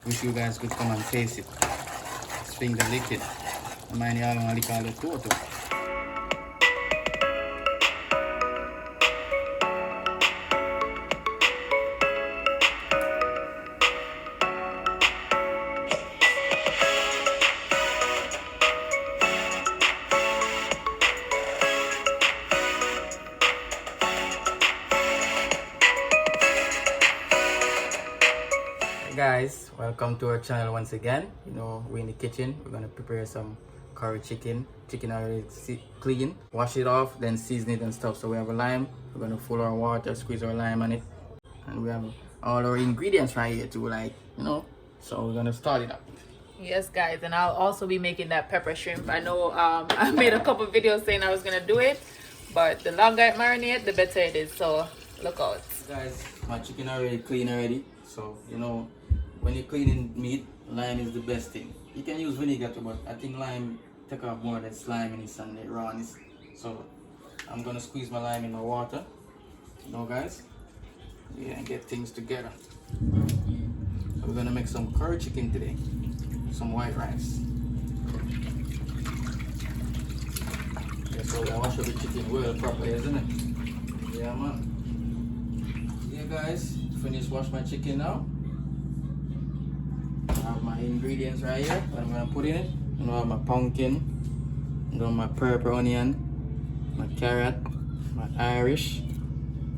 Wish you guys could come and taste it. It's finger liquid. Mind y'all want to lick all the total. Guys, welcome to our channel once again. We're in the kitchen. We're gonna prepare some curry chicken. Chicken already clean, wash it off, then season it and stuff. So we have a lime. We're gonna fill our water, squeeze our lime on it, and we have all our ingredients right here too. So we're gonna start it up. Yes, guys, and I'll also be making that pepper shrimp. I know I made a couple videos saying I was gonna do it, but the longer it marinate, the better it is. So look out, guys. My chicken already clean already. So when you're cleaning meat, lime is the best thing. You can use vinegar too, but I think lime take off more of that sliminess and the rawness. So I'm gonna squeeze my lime in my water. Guys, yeah, and get things together. So we're gonna make some curry chicken today, some white rice. Yeah, so I wash up the chicken well properly, isn't it? Yeah, man. Yeah, guys, finish wash my chicken now. I have my ingredients right here that I'm gonna put in it. I have my pumpkin, my purple onion, my carrot, my Irish,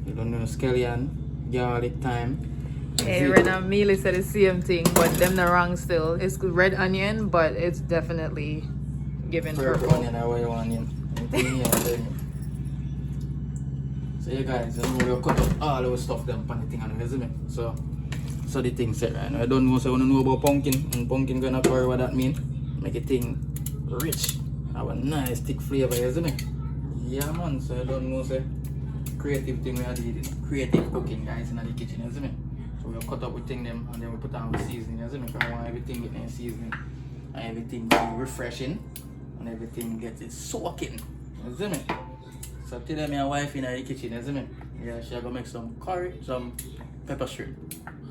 scallion, garlic, thyme. Hey, Ren and Mealy said the same thing, but them the wrong still. It's good red onion, but it's definitely giving purple. Onion or white onion. So yeah, guys, we'll cut up all our stuff them pan the thing on the resume. So the thing set right now. I don't know, so I want to know about pumpkin, and pumpkin gonna curry, what that mean. Make a thing rich, have a nice thick flavor, isn't it? Yeah, man. So I don't know, say creative thing we are doing, creative cooking, guys, in the kitchen, isn't it? So we'll cut up with thing them, and then we put on the seasoning, isn't it? I want everything getting seasoning, and everything be refreshing, and everything gets it soaking, isn't it? So today my wife in the kitchen, isn't it? Yeah, she's gonna make some curry, some pepper shrimp.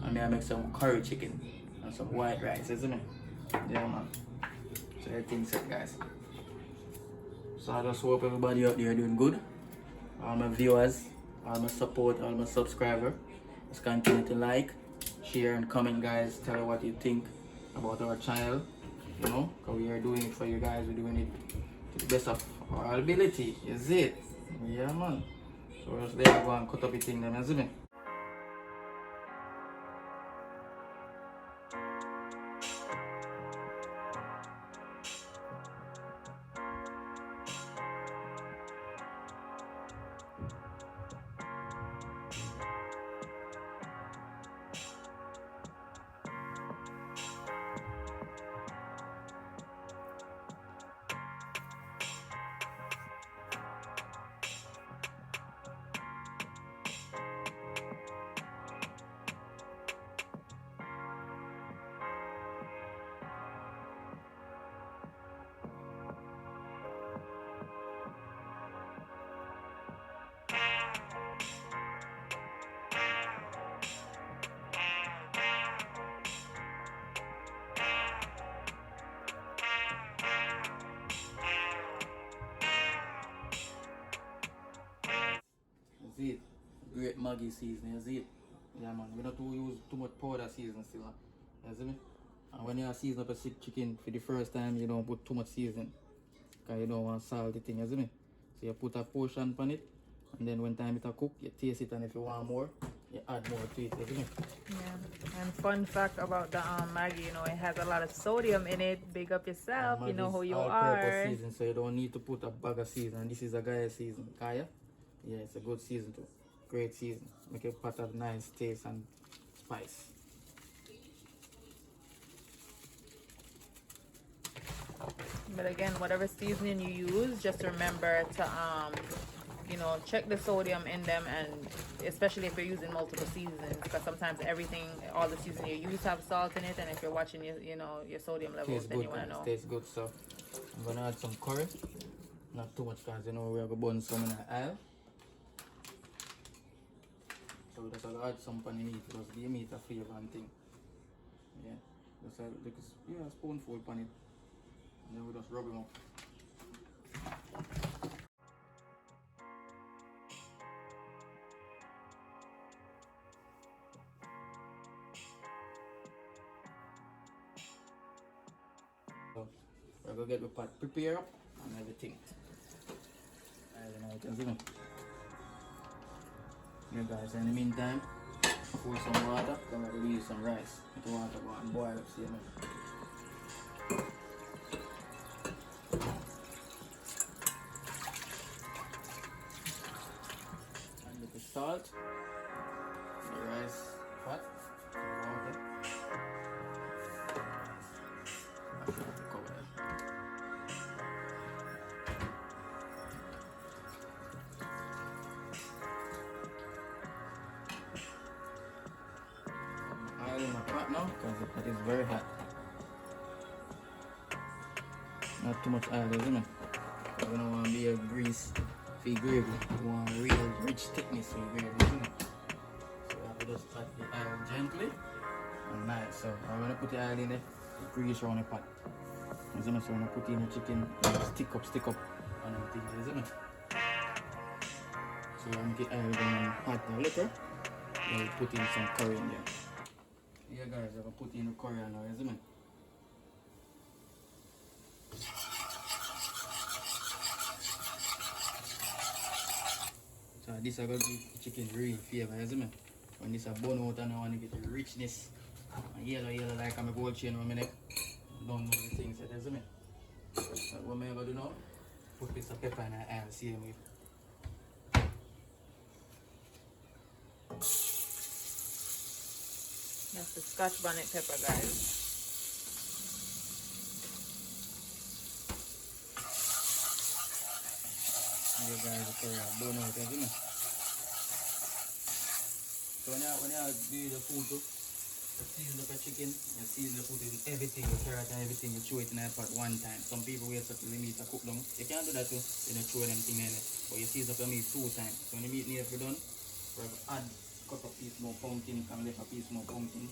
And I make some curry chicken and some white rice, isn't it? Yeah, man. So everything's set, guys. So I just hope everybody out there doing good. All my viewers, all my support, all my subscribers. Just continue to like, share, and comment, guys. Tell me what you think about our channel. Because we are doing it for you guys. We're doing it to the best of our ability. Is it? Yeah, man. So we're just there to go and cut up the thing, them, isn't it? It. Great Maggi seasoning, is it? Yeah, man. We don't use too much powder seasoning still. You see me? And when you season up a sick chicken for the first time, you don't put too much seasoning. Because you don't want salty thing, you see me? So you put a portion on it, and then when time it cook, you taste it, and if you want more, you add more to it, you see me? Yeah. And fun fact about the Maggi, it has a lot of sodium in it. Big up yourself, you know who you are. Season, so you don't need to put a bag of season. This is a guy's season. Kaya? Yeah, it's a good season too. Great season. Make a pot of nice taste and spice. But again, whatever seasoning you use, just remember to check the sodium in them, and especially if you're using multiple seasonings, because sometimes all the seasoning you use have salt in it, and if you're watching your sodium levels, then you want to know. Tastes good, so I'm gonna add some curry. Not too much, because we are gonna burn some in the oil. So that's I'll add some pan in meat, because give meat a flavor and thing. Yeah. Just like a spoonful on it. And then we just rub them up. So we're gonna get the pot prepared up and everything. And now you can see me. Yeah guys, in the meantime, pour some water, come and release some rice. Let the water go and boil up, see me. And with the salt, the rice fat, the water. I should have to cover that. Oil in my pot now because the pot is very hot. Not too much oil, isn't it? Because we don't want to be a grease for gravy. We want real rich thickness for gravy, isn't it? So we have to just add the oil gently and nice. So I'm going to put the oil in there, the grease around the pot. Isn't it? So when I put in the chicken, stick up on everything, isn't it? So I make it oil down hot a little. Then we put in some curry in there. Yeah guys, I'm going to put in the curry now, isn't it? So this is going to give the chicken real flavor, isn't it? When this is bone out and I want to get the richness. And yellow like I'm a gold chain on my neck. Don't know the things that, isn't it? So what I'm going to do now? Put a piece of pepper in the oil, see me. That's the Scotch bonnet pepper, guys. Yeah guys, the curry bone out, isn't it? So when you do the food too, you season up the chicken, you season the food with everything, the carrot and everything, you throw it in the pot one time. Some people wait until the meat to cook down. You can't do that too, you don't throw them thing in it. But you season up the meat 2 times. So when the meat needs to be done, we're going to add cut a piece more pumpkin, can left a piece more pumpkin,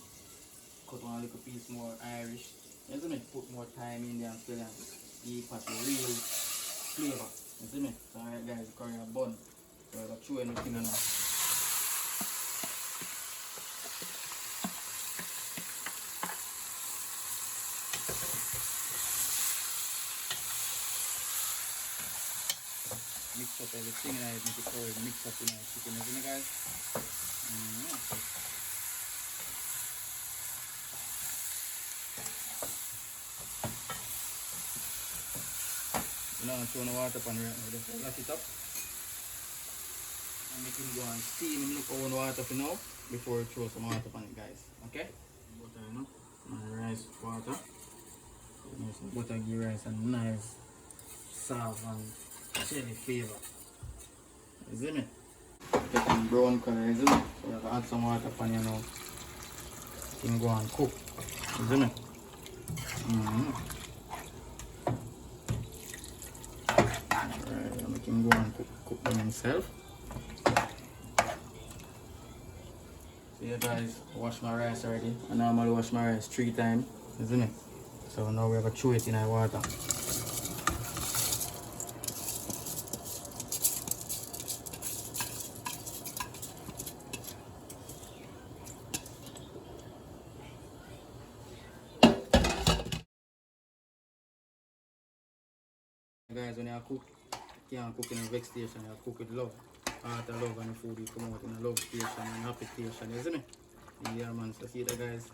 cut one little piece more Irish. You see me? Put more thyme in there and still give it a real flavor. You see me? So alright guys, the curry is bun. So we're going to throw anything in now. Mix up everything and I make the curry mix up in our chicken, isn't it guys? Now I'm throwing the water pan right now, just lock it up. And make him go and steam him, look over the water for now, before we throw some water on it guys, okay? Butter, you know, my rice water. Nice butter give rice and nice salt and chili flavor. You see me? Getting brown color, you see me? So we have to add some water on you now. You can go and cook. You see me? Alright, I can go and cook them himself. So yeah guys, wash my rice already. I normally wash my rice 3 times, isn't it? So now we have to throw it in our water. Guys, when you cook, you can't cook in a vex station, you cook with love. Heart of love and the food will come out in a love station and happy station, isn't it? Yeah man, so see that guys.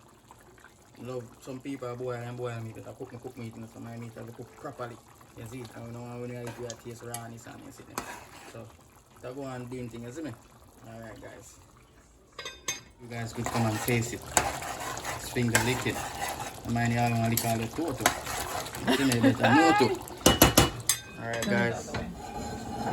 Love, some people boil meat, but I cook meat, and some my meat I cook properly. You see, and you know when you eat it taste rawness and you see them. So, I go and do anything, you see me? Alright guys. You guys could come and taste it. Finger lick it. I mind you all want to lick all the total. You see me, better know too. Alright guys,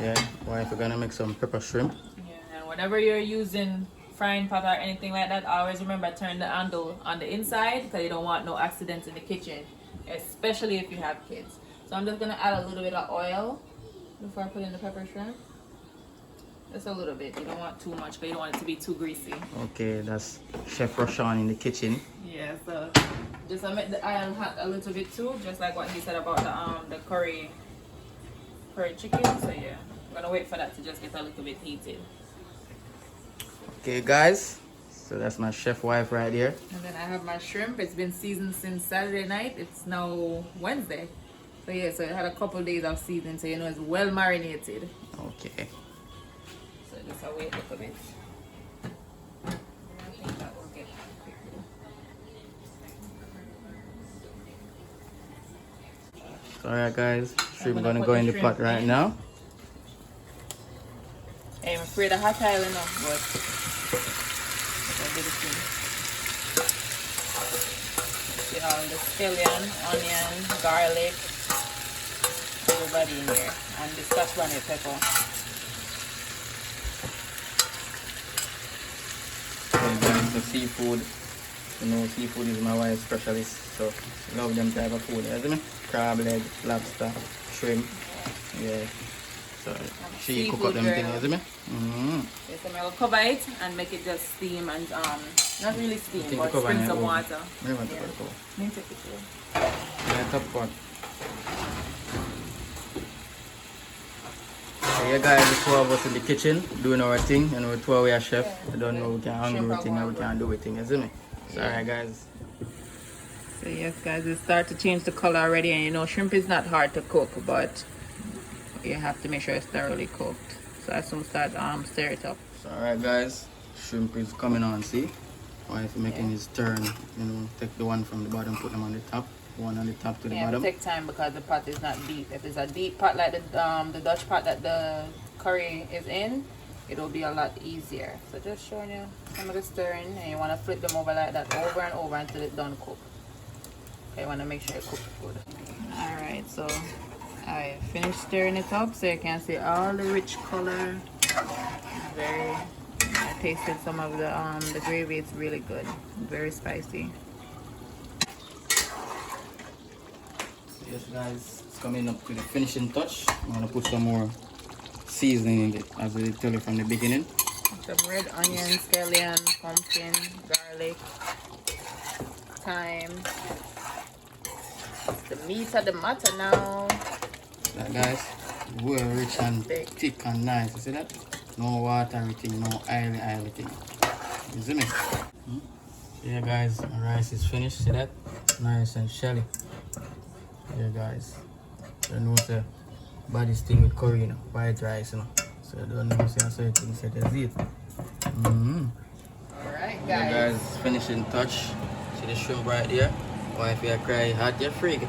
yeah, wife, we're gonna make some pepper shrimp. Yeah, and whatever you're using, frying pot or anything like that, always remember turn the handle on the inside because you don't want no accidents in the kitchen, especially if you have kids. So I'm just gonna add a little bit of oil before I put in the pepper shrimp. Just a little bit. You don't want too much, but you don't want it to be too greasy. Okay, that's Chef Roshan in the kitchen. Yeah, so just I make the iron hot a little bit too, just like what he said about the curry chicken. So yeah, I'm gonna wait for that to just get a little bit heated. Okay, guys. So that's my chef wife right here. And then I have my shrimp. It's been seasoned since Saturday night. It's now Wednesday. So yeah, so it had a couple days of seasoning, so you know it's well marinated. Okay. So just I'll wait a little bit. I think that will get quickly. Alright guys, shrimp gonna go in the pot right now. I'm afraid of hot oil enough, but I'll do the thing. See all the scallion, onion, garlic, everybody in here, and the scotch bonnet pepper. Okay guys, the seafood. You know, seafood is my wife's specialist, so love them type of food, isn't it? Crab leg, lobster, shrimp. Yeah. So she cook up them things, isn't it? Yes, I'm gonna cover it and make it just steam and not really steam, but spring some water. Where want to cover? Let me take it here. Yeah, top pot. So yeah guys, the two of us in the kitchen doing our thing, and we're two away a chef. I don't know we can hungry with thing and we can do with thing, isn't it? So alright guys. So yes guys, it start to change the color already, and you know shrimp is not hard to cook, but you have to make sure it's thoroughly cooked. So I soon start stir it up. So alright guys, shrimp is coming on, see? Wife making his turn, you know, take the one from the bottom, put them on the top. One on the top to the bottom. Take time because the pot is not deep. If it's a deep pot like the Dutch pot that the curry is in, it'll be a lot easier. So just showing you some of the stirring, and you want to flip them over like that over and over until it's done cook. Okay, you want to make sure it cooks good. Alright, so I finished stirring it up so you can see all the rich color. I tasted some of the gravy. It's really good, very spicy. Yes guys, it's coming up to the finishing touch. I'm gonna put some more seasoning in it, as I tell you from the beginning. Some red onion, scallion, pumpkin, garlic, thyme. The meat of the matter now. That guys, well rich and thick and nice. You see that? No water everything, no oily thing. You see me? Yeah guys, my rice is finished. See that? Nice and shelly. Yeah guys, you know the body's thing with curry, you know, white rice, you know. So I don't know, see how certain say that's it. Alright guys. Yeah guys, finishing touch. See the shrimp right there. Wife you cry hot, you're freak.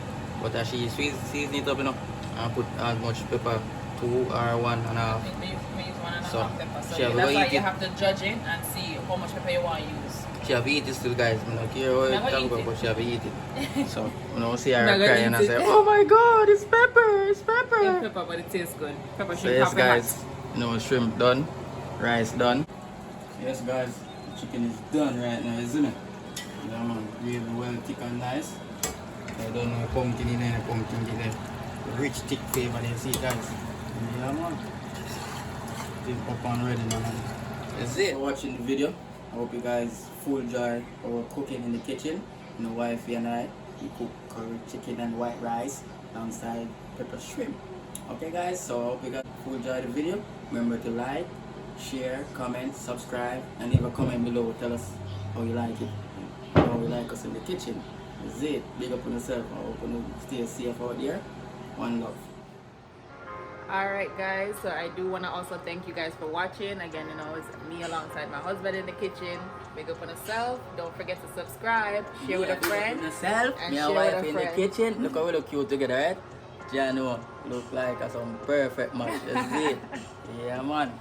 But as she season it up, you know, and put as much pepper, 2 or 1.5. We use 1.5 So, pepper. So that's why you have to judge it and see how much pepper you want to use. She have eat it still guys. I'm not care what you talk about, but she have eat it. So when I see her cry and I say, oh my god, it's pepper, it's pepper. It's pepper, but it tastes good. Pepper So shrimp. yes guys, you know, shrimp done, rice done. Yes guys, the chicken is done right now, isn't it? Yeah man, really well thick and nice. I don't know pumpkin in there, pumpkin in there. Rich thick flavor there, see guys. Yeah man. It's up and ready now man. That's it. For watching the video. I hope you guys full joy our cooking in the kitchen. You know, wifey and I, we cook curry chicken and white rice alongside pepper shrimp. Okay guys, so I hope you guys full enjoy the video. Remember to like, share, comment, subscribe, and leave a comment below. Tell us how you like it, how you like us in the kitchen. That's it. Big up on yourself. I hope you stay safe out there. One love. Alright guys, so I do want to also thank you guys for watching. Again, you know, it's me alongside my husband in the kitchen. Big up on yourself. Don't forget to subscribe, share with a friend. Yourself, and my wife in the kitchen. Look how we look cute together, right? Jano look like some perfect match. That's it. Yeah man.